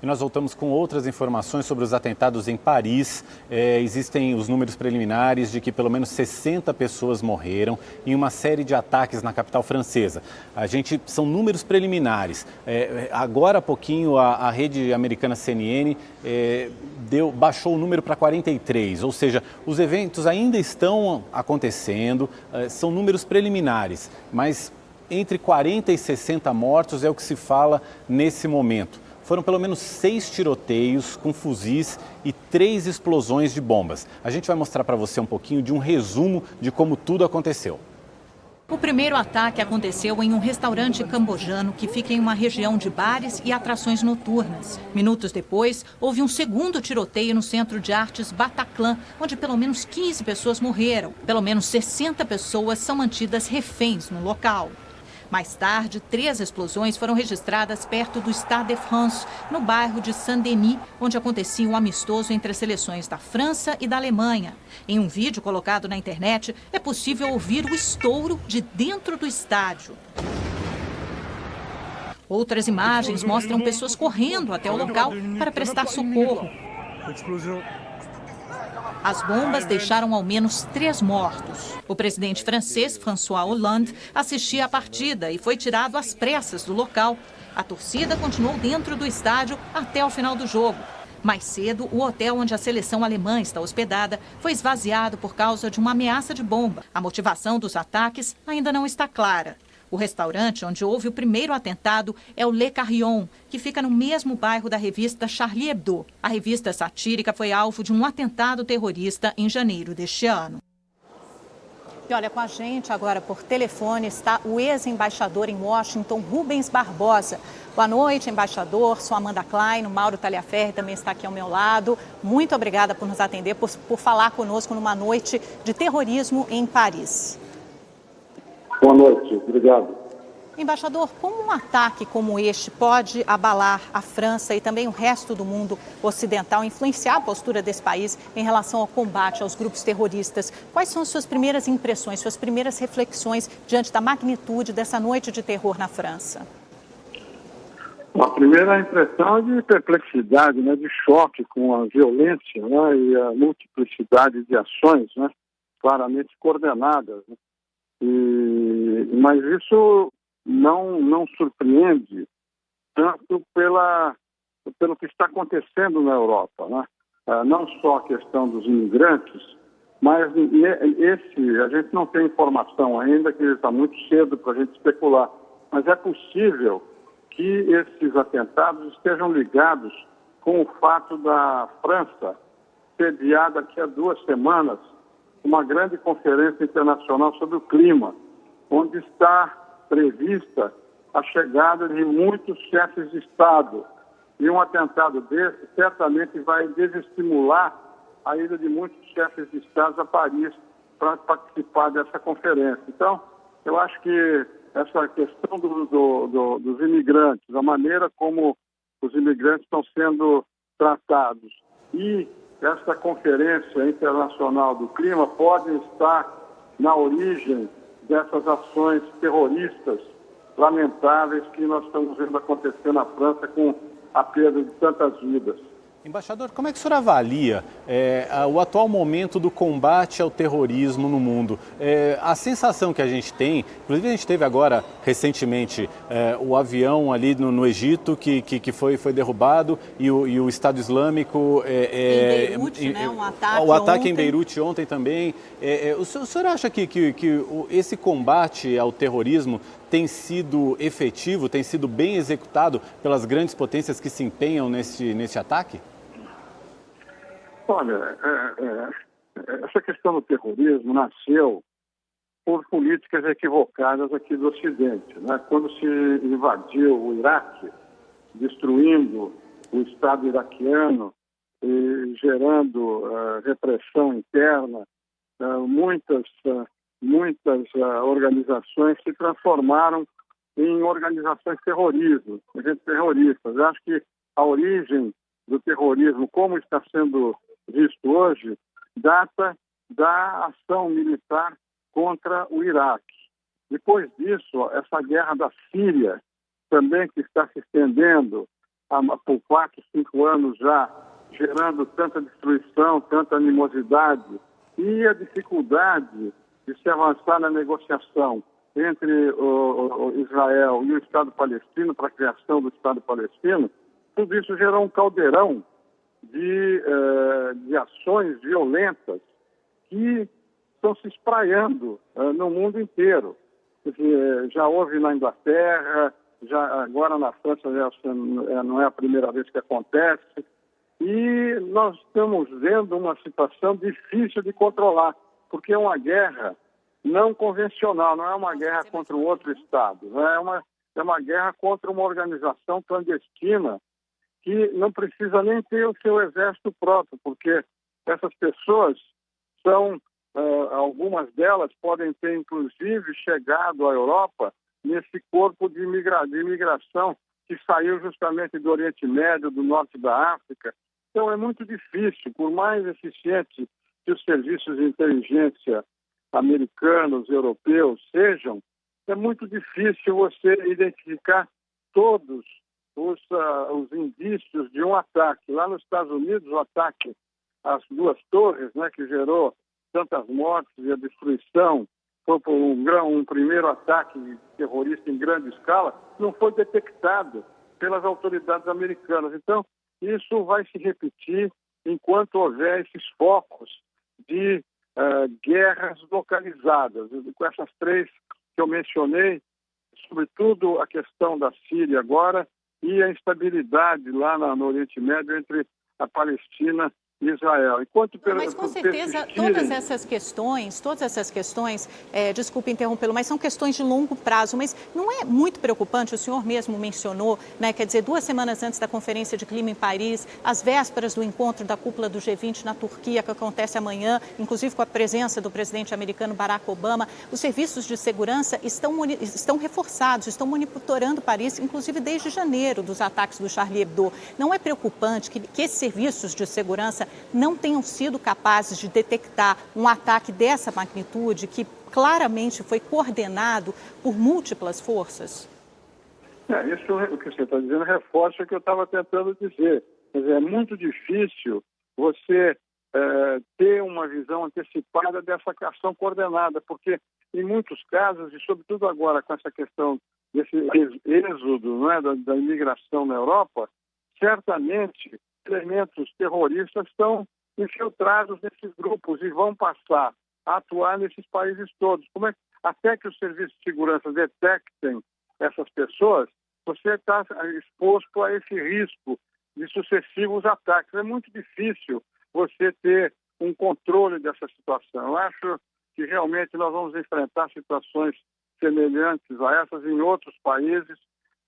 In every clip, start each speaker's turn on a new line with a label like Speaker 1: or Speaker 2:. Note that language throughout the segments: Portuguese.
Speaker 1: E nós voltamos com outras informações sobre os atentados em Paris. Existem os números preliminares de que pelo menos 60 pessoas morreram em uma série de ataques na capital francesa. São números preliminares. Agora há pouquinho a rede americana CNN baixou o número para 43, ou seja, os eventos ainda estão acontecendo, são números preliminares, mas entre 40 e 60 mortos é o que se fala nesse momento. Foram pelo menos 6 tiroteios com fuzis e 3 explosões de bombas. A gente vai mostrar para você um pouquinho de um resumo de como tudo aconteceu.
Speaker 2: O primeiro ataque aconteceu em um restaurante cambojano que fica em uma região de bares e atrações noturnas. Minutos depois, houve um segundo tiroteio no Centro de Artes Bataclan, onde pelo menos 15 pessoas morreram. Pelo menos 60 pessoas são mantidas reféns no local. Mais tarde, 3 explosões foram registradas perto do Stade de France, no bairro de Saint-Denis, onde acontecia um amistoso entre as seleções da França e da Alemanha. Em um vídeo colocado na internet, é possível ouvir o estouro de dentro do estádio. Outras imagens mostram pessoas correndo até o local para prestar socorro. As bombas deixaram ao menos 3 mortos. O presidente francês, François Hollande, assistia à partida e foi tirado às pressas do local. A torcida continuou dentro do estádio até o final do jogo. Mais cedo, o hotel onde a seleção alemã está hospedada foi esvaziado por causa de uma ameaça de bomba. A motivação dos ataques ainda não está clara. O restaurante onde houve o primeiro atentado é o Le Carillon, que fica no mesmo bairro da revista Charlie Hebdo. A revista satírica foi alvo de um atentado terrorista em janeiro deste ano. E olha, com a gente agora por telefone está o ex-embaixador em Washington, Rubens Barbosa. Boa noite, embaixador. Sou Amanda Klein, o Mauro Taliaferri também está aqui ao meu lado. Muito obrigada por nos atender, por falar conosco numa noite de terrorismo em Paris.
Speaker 3: Boa noite, obrigado.
Speaker 2: Embaixador, como um ataque como este pode abalar a França e também o resto do mundo ocidental, influenciar a postura desse país em relação ao combate aos grupos terroristas? Quais são as suas primeiras impressões, suas primeiras reflexões diante da magnitude dessa noite de terror na França?
Speaker 3: A primeira impressão é de perplexidade, né, de choque com a violência, né, e a multiplicidade de ações, né, claramente coordenadas, né? Mas isso não surpreende tanto pelo que está acontecendo na Europa, né? Não só a questão dos imigrantes, mas a gente não tem informação ainda, que está muito cedo para a gente especular, mas é possível que esses atentados estejam ligados com o fato da França sediar daqui a 2 semanas uma grande conferência internacional sobre o clima, onde está prevista a chegada de muitos chefes de Estado. E um atentado desse certamente vai desestimular a ida de muitos chefes de Estado a Paris para participar dessa conferência. Então, eu acho que essa questão dos imigrantes, a maneira como os imigrantes estão sendo tratados e essa conferência internacional do clima pode estar na origem dessas ações terroristas lamentáveis que nós estamos vendo acontecer na França com a perda de tantas vidas.
Speaker 1: Embaixador, como é que o senhor avalia o atual momento do combate ao terrorismo no mundo? A sensação que a gente tem, inclusive a gente teve agora recentemente o avião ali no Egito que foi derrubado e o Estado Islâmico...
Speaker 2: em Beirute, né? Um ataque
Speaker 1: o ataque
Speaker 2: ontem.
Speaker 1: Em Beirute ontem também. O senhor acha que esse combate ao terrorismo tem sido efetivo, tem sido bem executado pelas grandes potências que se empenham nesse ataque?
Speaker 3: Olha, essa questão do terrorismo nasceu por políticas equivocadas aqui do Ocidente, né? Quando se invadiu o Iraque, destruindo o Estado iraquiano e gerando repressão interna, muitas organizações se transformaram em organizações terroristas. Eu acho que a origem do terrorismo, como está sendo visto hoje, data da ação militar contra o Iraque. Depois disso, essa guerra da Síria, também que está se estendendo por 4, 5 anos já, gerando tanta destruição, tanta animosidade, e a dificuldade de se avançar na negociação entre o Israel e o Estado palestino para a criação do Estado palestino, tudo isso gerou um caldeirão de ações violentas que estão se espraiando no mundo inteiro. Já houve na Inglaterra, já agora na França não é a primeira vez que acontece, e nós estamos vendo uma situação difícil de controlar, porque é uma guerra não convencional, não é uma guerra contra um outro Estado, é uma guerra contra uma organização clandestina que não precisa nem ter o seu exército próprio, porque essas pessoas são, algumas delas podem ter inclusive chegado à Europa nesse corpo de imigração que saiu justamente do Oriente Médio, do Norte da África. Então é muito difícil, por mais eficientes que os serviços de inteligência americanos, europeus sejam, é muito difícil você identificar todos os indícios de um ataque. Lá nos Estados Unidos, o ataque às 2 torres, né, que gerou tantas mortes e a destruição, foi por um primeiro ataque terrorista em grande escala, não foi detectado pelas autoridades americanas. Então, isso vai se repetir enquanto houver esses focos de guerras localizadas. Com essas 3 que eu mencionei, sobretudo a questão da Síria agora e a instabilidade lá no Oriente Médio entre a Palestina e Israel.
Speaker 2: Mas com certeza todas essas questões, desculpe interrompê-lo, mas são questões de longo prazo, mas não é muito preocupante, o senhor mesmo mencionou, né, quer dizer, 2 semanas antes da Conferência de Clima em Paris, às vésperas do encontro da cúpula do G20 na Turquia, que acontece amanhã, inclusive com a presença do presidente americano Barack Obama, os serviços de segurança estão reforçados, estão monitorando Paris, inclusive desde janeiro dos ataques do Charlie Hebdo. Não é preocupante que esses serviços de segurança não tenham sido capazes de detectar um ataque dessa magnitude que claramente foi coordenado por múltiplas forças?
Speaker 3: Isso, o que você está dizendo, reforça o que eu estava tentando dizer. Quer dizer, é muito difícil você ter uma visão antecipada dessa ação coordenada, porque em muitos casos, e sobretudo agora com essa questão desse êxodo, não é, da imigração na Europa, certamente elementos terroristas estão infiltrados nesses grupos e vão passar a atuar nesses países todos. Até que os serviços de segurança detectem essas pessoas, você está exposto a esse risco de sucessivos ataques. É muito difícil você ter um controle dessa situação. Eu acho que realmente nós vamos enfrentar situações semelhantes a essas em outros países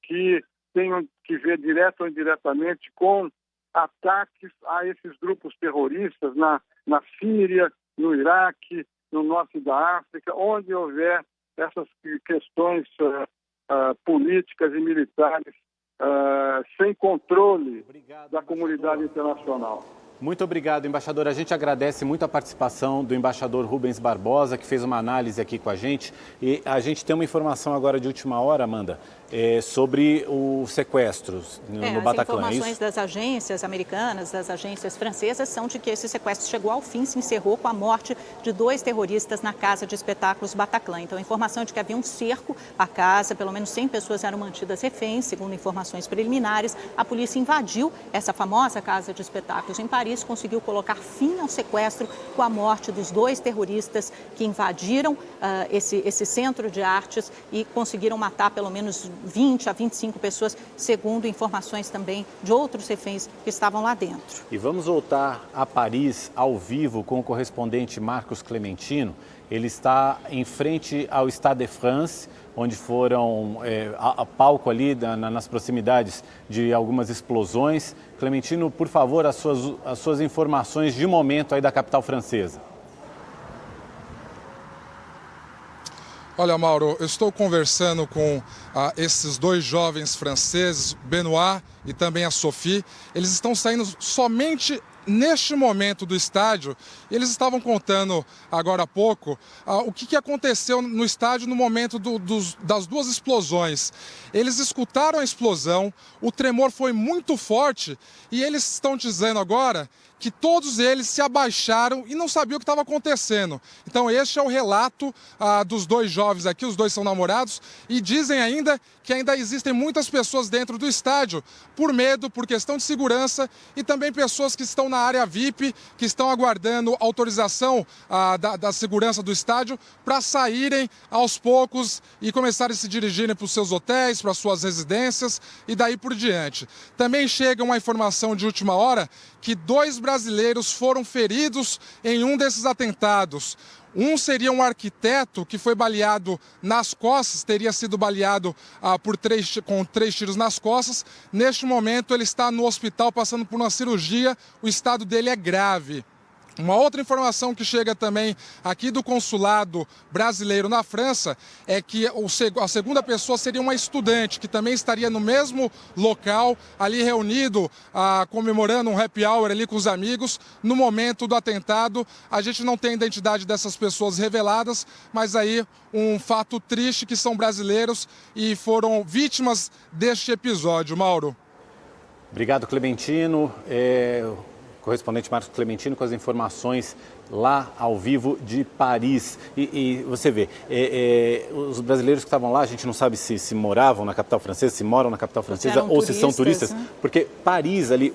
Speaker 3: que tenham que ver direto ou indiretamente com ataques a esses grupos terroristas na Síria, no Iraque, no norte da África, onde houver essas questões políticas e militares sem controle da comunidade internacional.
Speaker 1: Muito obrigado, embaixador. A gente agradece muito a participação do embaixador Rubens Barbosa, que fez uma análise aqui com a gente. E a gente tem uma informação agora de última hora, Amanda, sobre os sequestros no Bataclan.
Speaker 2: As informações das agências americanas, das agências francesas, são de que esse sequestro chegou ao fim, se encerrou com a morte de 2 terroristas na casa de espetáculos Bataclan. Então, a informação de que havia um cerco à casa, pelo menos 100 pessoas eram mantidas reféns, segundo informações preliminares. A polícia invadiu essa famosa casa de espetáculos em Paris, conseguiu colocar fim ao sequestro com a morte dos 2 terroristas que invadiram esse centro de artes e conseguiram matar pelo menos 20 a 25 pessoas, segundo informações também de outros reféns que estavam lá dentro.
Speaker 1: E vamos voltar a Paris ao vivo com o correspondente Marcos Clementino. Ele está em frente ao Stade de France, onde foram a palco ali nas proximidades de algumas explosões. Clementino, por favor, as suas informações de momento aí da capital francesa.
Speaker 4: Olha, Mauro, eu estou conversando com esses 2 jovens franceses, Benoit e também a Sophie. Eles estão saindo somente neste momento do estádio, eles estavam contando agora há pouco o que aconteceu no estádio no momento das duas explosões. Eles escutaram a explosão, o tremor foi muito forte e eles estão dizendo agora que todos eles se abaixaram e não sabiam o que estava acontecendo. Então este é o relato dos dois jovens aqui, os dois são namorados, e dizem ainda que ainda existem muitas pessoas dentro do estádio por medo, por questão de segurança, e também pessoas que estão na área VIP, que estão aguardando autorização da segurança do estádio para saírem aos poucos e começarem a se dirigirem para os seus hotéis, para suas residências e daí por diante. Também chega uma informação de última hora que 2 brasileiros foram feridos em um desses atentados. Um seria um arquiteto que foi baleado nas costas, teria sido baleado com 3 tiros nas costas. Neste momento ele está no hospital passando por uma cirurgia, o estado dele é grave. Uma outra informação que chega também aqui do consulado brasileiro na França é que a segunda pessoa seria uma estudante que também estaria no mesmo local, ali reunido, comemorando um happy hour ali com os amigos no momento do atentado. A gente não tem a identidade dessas pessoas reveladas, mas aí um fato triste que são brasileiros e foram vítimas deste episódio. Mauro.
Speaker 1: Obrigado, Clementino. Correspondente Marcos Clementino com as informações lá ao vivo de Paris. E você vê, os brasileiros que estavam lá, a gente não sabe se moravam na capital francesa, se moram na capital francesa ou se são turistas, né? Porque Paris, ali,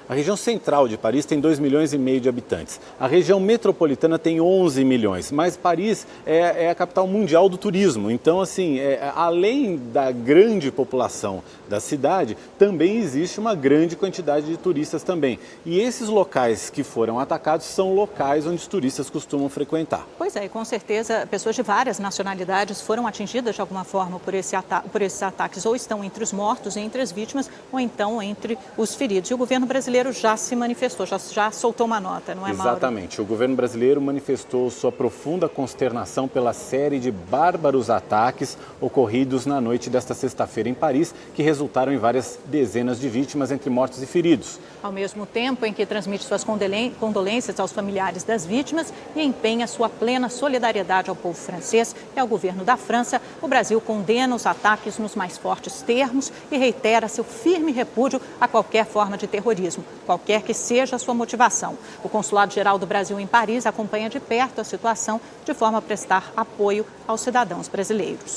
Speaker 1: a região central de Paris tem 2,5 milhões de habitantes. A região metropolitana tem 11 milhões, mas Paris é a capital mundial do turismo. Então, assim, além da grande população da cidade, também existe uma grande quantidade de turistas também. E esses locais que foram atacados são locais onde os turistas costumam frequentar.
Speaker 2: Pois é, e com certeza pessoas de várias nacionalidades foram atingidas de alguma forma por esses ataques, ou estão entre os mortos, entre as vítimas, ou então entre os feridos. E o governo brasileiro já se manifestou, já soltou uma nota, não é, Mauro?
Speaker 1: Exatamente. O governo brasileiro manifestou sua profunda consternação pela série de bárbaros ataques ocorridos na noite desta sexta-feira em Paris, que resultaram em várias dezenas de vítimas, entre mortos e feridos.
Speaker 2: Ao mesmo tempo em que transmite suas condolências aos familiares das vítimas e empenha sua plena solidariedade ao povo francês e ao governo da França, o Brasil condena os ataques nos mais fortes termos e reitera seu firme repúdio a qualquer forma de terrorismo, qualquer que seja a sua motivação. O Consulado-Geral do Brasil em Paris acompanha de perto a situação de forma a prestar apoio aos cidadãos brasileiros.